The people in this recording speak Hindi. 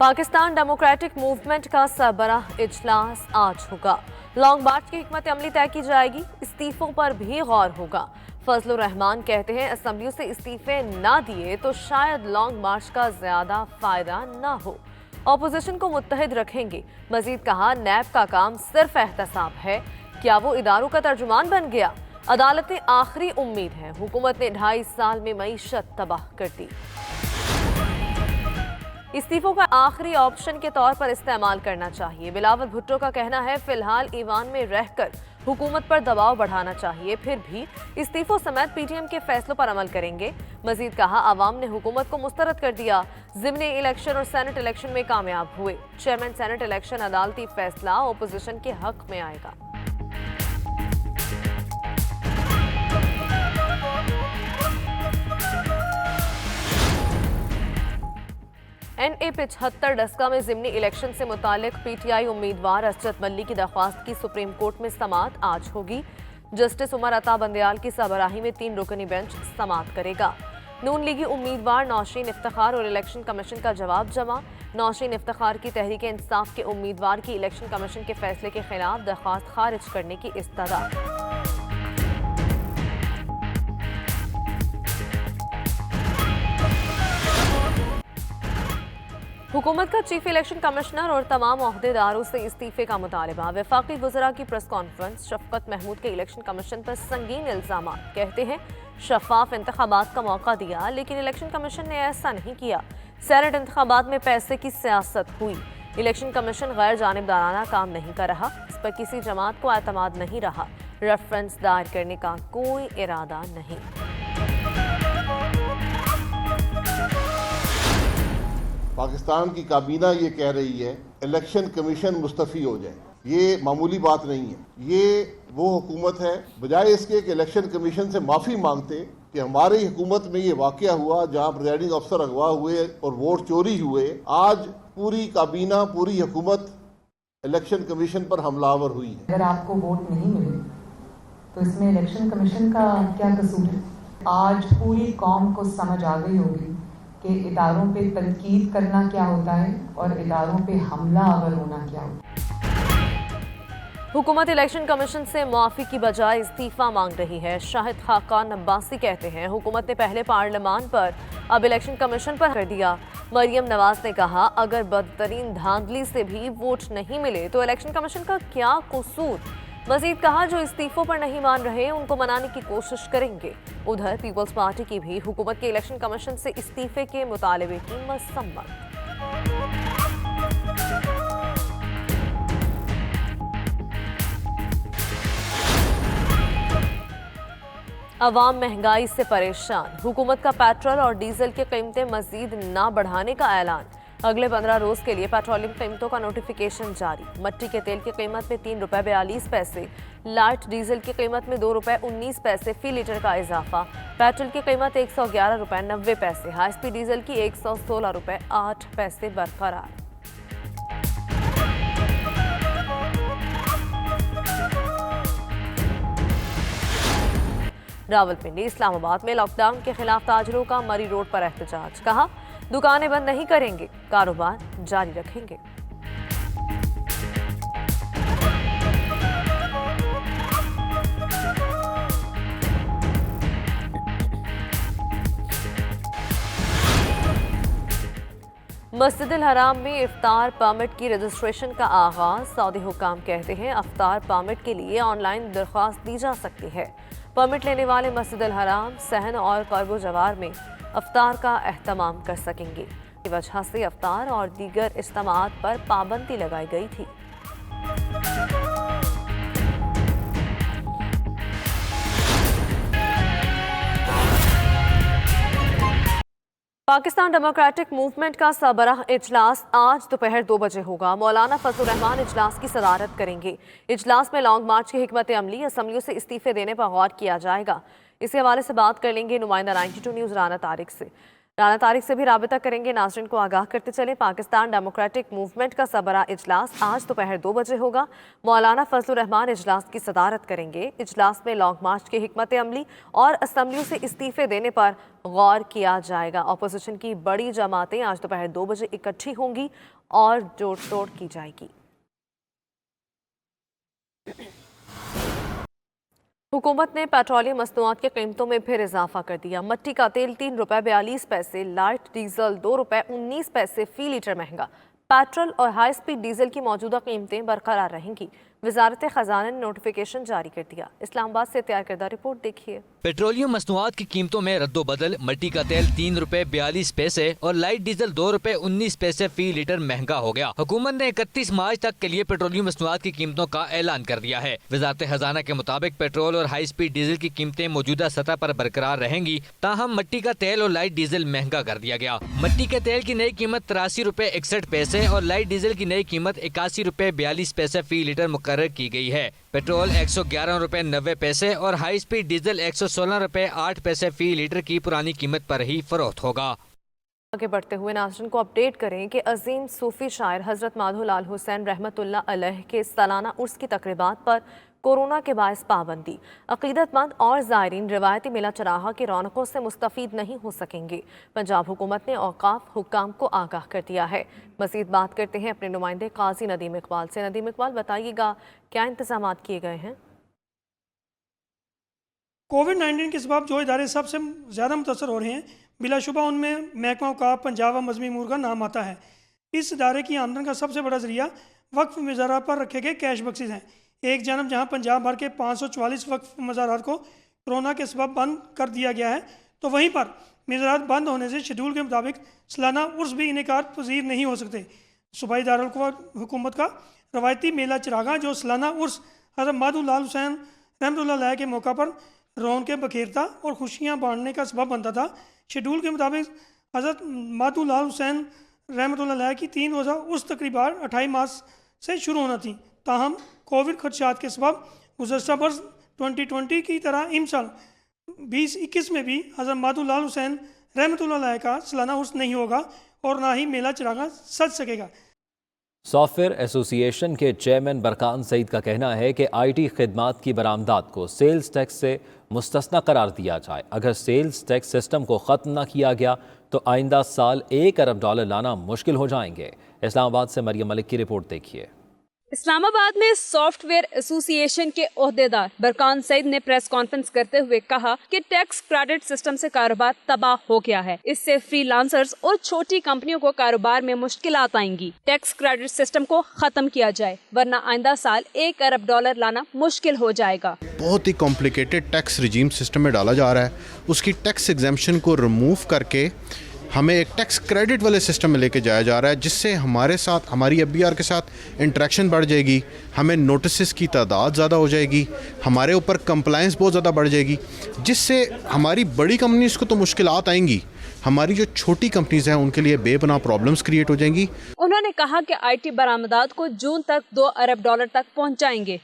पाकिस्तान डेमोक्रेटिक मूवमेंट का सरबराह इजलास आज होगा। लॉन्ग मार्च की हिकमत अमली तय की जाएगी। इस्तीफों पर भी गौर होगा। फजलुर रहमान कहते हैं असेंबलियों से इस्तीफे ना दिए तो शायद लॉन्ग मार्च का ज्यादा फायदा ना हो। ऑपोजिशन को मुत्तहिद रखेंगे। मजीद कहा नैब का काम सिर्फ एहतसाब है, क्या वो इदारों का तर्जुमान बन गया? अदालतें आखिरी उम्मीद है। हुकूमत ने 2.5 साल में मईशत तबाह कर दी। इस्तीफों का आखिरी ऑप्शन के तौर पर इस्तेमाल करना चाहिए। बिलावल भुट्टो का कहना है फिलहाल ईवान में रहकर हुकूमत पर दबाव बढ़ाना चाहिए, फिर भी इस्तीफों समेत पीटीएम के फैसलों पर अमल करेंगे। मजीद कहा आवाम ने हुकूमत को मुस्तरद कर दिया। ज़िमनी इलेक्शन और सेनेट इलेक्शन में कामयाब हुए। चेयरमैन सेनेट इलेक्शन अदालती फैसला ओपोजिशन के हक में आएगा। NA 75 डस्का में ज़िमनी इलेक्शन से मुतालिक पीटीआई उम्मीदवार असजद मल्ली की दरख्वास्त की सुप्रीम कोर्ट में समाअत आज होगी। जस्टिस उमर अता बंदयाल की सरबराही में 3 रुकनी बेंच समाअत करेगा। नून लीगी उम्मीदवार नौशीन इफ्तिखार और इलेक्शन कमीशन का जवाब जमा। नौशीन इफ्तिखार की तहरीक इंसाफ के उम्मीदवार की इलेक्शन कमीशन के फैसले के खिलाफ दरख्वास्त खारिज करने की इस्तदा। हुकूमत का चीफ इलेक्शन कमिश्नर और तमाम ओहदेदारों से इस्तीफे का मुतालबा। वफाकी वज़रा की प्रेस कॉन्फ्रेंस। शफकत महमूद के इलेक्शन कमीशन पर संगीन इल्जाम। कहते हैं शफाफ इंतखाबात का मौका दिया, लेकिन इलेक्शन कमीशन ने ऐसा नहीं किया। सेनेट इंतखाबात में पैसे की सियासत हुई। इलेक्शन कमीशन गैर जानिबदाराना काम नहीं कर रहा। इस पर किसी जमात को एतमाद नहीं रहा। रेफरेंस दायर करने का कोई इरादा नहीं। पाकिस्तान की काबीना ये कह रही है इलेक्शन कमीशन मुस्तफ़ी हो जाए। ये मामूली बात नहीं है। ये वो हुकूमत है बजाय इसके कि इलेक्शन कमीशन से माफ़ी मांगते कि हमारी हुकूमत में ये वाक़या हुआ जहां प्रिजाइडिंग अफसर अगवा हुए और वोट चोरी हुए, आज पूरी काबीना पूरी हुकूमत इलेक्शन कमीशन पर हमलावर हुई है। अगर आपको वोट नहीं मिले तो इसमें इलेक्शन कमीशन का क्या कसूर है? आज पूरी कौम को समझ आ गई होगी कि इदारों पे तनकीद करना क्या होता है और इदारों पे हमला आवर होना क्या होता है। हुकूमत इलेक्शन कमीशन से मुआफी की बजाय इस्तीफा मांग रही है। शाहिद खाकान अब्बासी कहते हैं हुकूमत ने पहले पार्लियामान पर अब इलेक्शन कमीशन पर कर दिया। मरियम नवाज ने कहा अगर बदतरीन धांधली से भी वोट नहीं मिले तो इलेक्शन कमीशन का क्या कसूर। मजीद कहा जो इस्तीफों पर नहीं मान रहे उनको मनाने की कोशिश करेंगे। उधर पीपल्स पार्टी की भी हुकूमत के इलेक्शन कमीशन से इस्तीफे के मुतालबे की मसम्मत। अवाम महंगाई से परेशान। हुकूमत का पेट्रोल और डीजल की कीमतें मजीद ना बढ़ाने का ऐलान। अगले 15 रोज के लिए पेट्रोलियम कीमतों का नोटिफिकेशन जारी। मट्टी के तेल की कीमत में 3 रुपए 42 पैसे, लाइट डीजल की कीमत में 2 रुपए 19 पैसे फी लीटर का इजाफा। पेट्रोल की कीमत 111 रुपए 90 पैसे, हाई स्पीड डीजल की 116 रुपए 8 पैसे बरकरार। रावलपिंडी इस्लामाबाद में लॉकडाउन के खिलाफ ताजरों का मरी रोड पर एहतजाज। कहा दुकानें बंद नहीं करेंगे, कारोबार जारी रखेंगे। मस्जिदुल हराम में इफ्तार परमिट की रजिस्ट्रेशन का आगाज। सऊदी हुकाम कहते हैं इफ्तार परमिट के लिए ऑनलाइन दरख्वास्त दी जा सकती है। परमिट लेने वाले मस्जिदुल हराम, सहन और कर्बो जवार में इफ्तार का एहतमाम कर सकेंगे। इस वजह से इफ्तार और दीगर इज्तिमाआत पर पाबंदी लगाई गई थी। पाकिस्तान डेमोक्रेटिक मूवमेंट का सरबराह इजलास आज दोपहर 2 बजे होगा। मौलाना फजलुर रहमान इजलास की सदारत करेंगे। इजलास में लॉन्ग मार्च की हिकमत अमली, असेंबलियों से इस्तीफे देने पर गौर किया जाएगा। इसी हवाले से बात कर लेंगे नुमाइंदा 92 न्यूज़ राना तारिक से। राना तारिक से भी राबिता करेंगे। नाज़रीन को आगाह करते चले, पाकिस्तान डेमोक्रेटिक मूवमेंट का सबरा इजलास आज दोपहर 2 बजे होगा। मौलाना फजलुर रहमान इजलास की सदारत करेंगे। इजलास में लॉन्ग मार्च की हिकमत अमली और असम्बलियों से इस्तीफे देने पर गौर किया जाएगा। अपोजिशन की बड़ी जमातें आज दोपहर 2 बजे इकट्ठी होंगी और जोड़ तोड़ की जाएगी। हुकूमत ने पेट्रोलियम मसनूआत की कीमतों में फिर इजाफा कर दिया। मट्टी का तेल 3 रुपये 42 पैसे, लाइट डीजल 2 रुपये 19 पैसे फी लीटर महंगा। पेट्रोल और हाई स्पीड डीजल की मौजूदा कीमतें बरकरार रहेंगी। वजारत खजाना ने नोटिफिकेशन जारी कर दिया। इस्लामाबाद से तैयार करदा रिपोर्ट देखिए। पेट्रोलियम मसनूआत की कीमतों में रद्दोबदल। मट्टी का तेल 3 रुपए 42 पैसे और लाइट डीजल 2 रुपए 19 पैसे फी लीटर महंगा हो गया। हुकूमत ने 31 मार्च तक के लिए पेट्रोलियम मसनूआत की कीमतों का ऐलान कर दिया है। वजारत खजाना के मुताबिक पेट्रोल और हाई स्पीड डीजल की कीमतें मौजूदा सतह पर बरकरार रहेंगी, ताहम मट्टी का तेल और लाइट डीजल महंगा कर दिया गया। मट्टी के तेल की नई कीमत 83 रुपए 61 पैसे और लाइट डीजल की नई कीमत 81 रुपए 42 पैसे फी लीटर मुकर्रर की गई है। पेट्रोल 111 रुपए 90 पैसे और हाई स्पीड डीजल 116 रुपए 8 पैसे फी लीटर की पुरानी कीमत पर ही फरोख्त होगा। आगे बढ़ते हुए नाज़रीन को अपडेट करें कि अजीम सूफी शायर हज़रत माधो लाल हुसैन रहमतुल्लाह अलैह के सालाना उर्स की तकरीबात पर कोरोना के बायस पाबंदी। अकीदतमंद और ज़ायरीन रिवायती मेला चराहा की रौनकों से मुस्तफ़ीद नहीं हो सकेंगे। पंजाब हुकूमत ने औकाफ हुक्काम को आगाह कर दिया है। मज़ीद बात करते हैं अपने नुमाइंदे काजी नदीम इकबाल से। नदीम इकबाल, बताइएगा क्या इंतजाम किए गए हैं? कोविड-19 के सबब जो इदारे सबसे ज़्यादा मुतासर हो रहे हैं, बिलाशुबा उनमें महकमा औकाफ पंजाब व मजमी अमूर का नाम आता है। इस इदारे की आमदन का सबसे बड़ा जरिया वक्फ मज़ारात पर रखे गए कैश बक्सेस हैं। एक जानब जहां पंजाब भर के 544 वक्फ मज़ारात को कोरोना के सबब बंद कर दिया गया है, तो वहीं पर मज़ारात बंद होने से शेड्यूल के मुताबिक सालाना उर्स भी इनेकार पजीर नहीं हो सकते। सूबाई दारुल हुकूमत का रवायती मेला चिरागा, जो सालाना उर्स हज़रत माधो लाल हुसैन रहमतुल्लाह अलैह के मौका पर रौनकें बखेरता और खुशियाँ बांटने का सबब बनता था। शेड्यूल के मुताबिक हज़रत माधो लाल हुसैन रहमतुल्लाह अलैह की 3 रोज़ा उस तकरीबात 28 मार्च से शुरू होना थी। ताहम कोविड खदशात के सबब गुज़श्ता बरस 2020 की तरह इम साल 2021 में भी हज़रत माधो लाल हुसैन रहमतुल्लाह अलैह का सालाना उर्स नहीं होगा और ना ही मेला चिरागा सज सकेगा। सॉफ्टवेयर एसोसिएशन के चेयरमैन बरकान सईद का कहना है कि IT खिदमात की बरामदात को सेल्स टैक्स से मुस्तस्ना करार दिया जाए। अगर सेल्स टैक्स सिस्टम को ख़त्म न किया गया तो आइंदा साल $1 अरब लाना मुश्किल हो जाएंगे। इस्लामाबाद से मरियम मलिक की रिपोर्ट देखिए। इस्लामाबाद में सॉफ्टवेयर एसोसिएशन के ओहदेदार बरकान सईद ने प्रेस कॉन्फ्रेंस करते हुए कहा कि टैक्स क्रेडिट सिस्टम से कारोबार तबाह हो गया है। इससे फ्रीलांसर्स और छोटी कंपनियों को कारोबार में मुश्किलात आएंगी। टैक्स क्रेडिट सिस्टम को खत्म किया जाए, वरना आइंदा साल $1 अरब लाना मुश्किल हो जाएगा। बहुत ही कॉम्प्लिकेटेड टैक्स रिजीम सिस्टम में डाला जा रहा है। उसकी टैक्स एग्जेम्पशन को रिमूव करके हमें एक टैक्स क्रेडिट वाले सिस्टम में लेके जाया जा रहा है, जिससे हमारे साथ, हमारी FBR के साथ इंटरेक्शन बढ़ जाएगी, हमें नोटिस की तादाद ज़्यादा हो जाएगी, हमारे ऊपर कंप्लायंस बहुत ज़्यादा बढ़ जाएगी, जिससे हमारी बड़ी कंपनीज़ को तो मुश्किलात आएंगी, हमारी जो छोटी कंपनीज हैं उनके लिए बेपनाह प्रॉब्लम्स क्रिएट हो जाएंगी। उन्होंने कहा कि IT बरामदात को जून तक $2 अरब तक पहुंचाएंगे।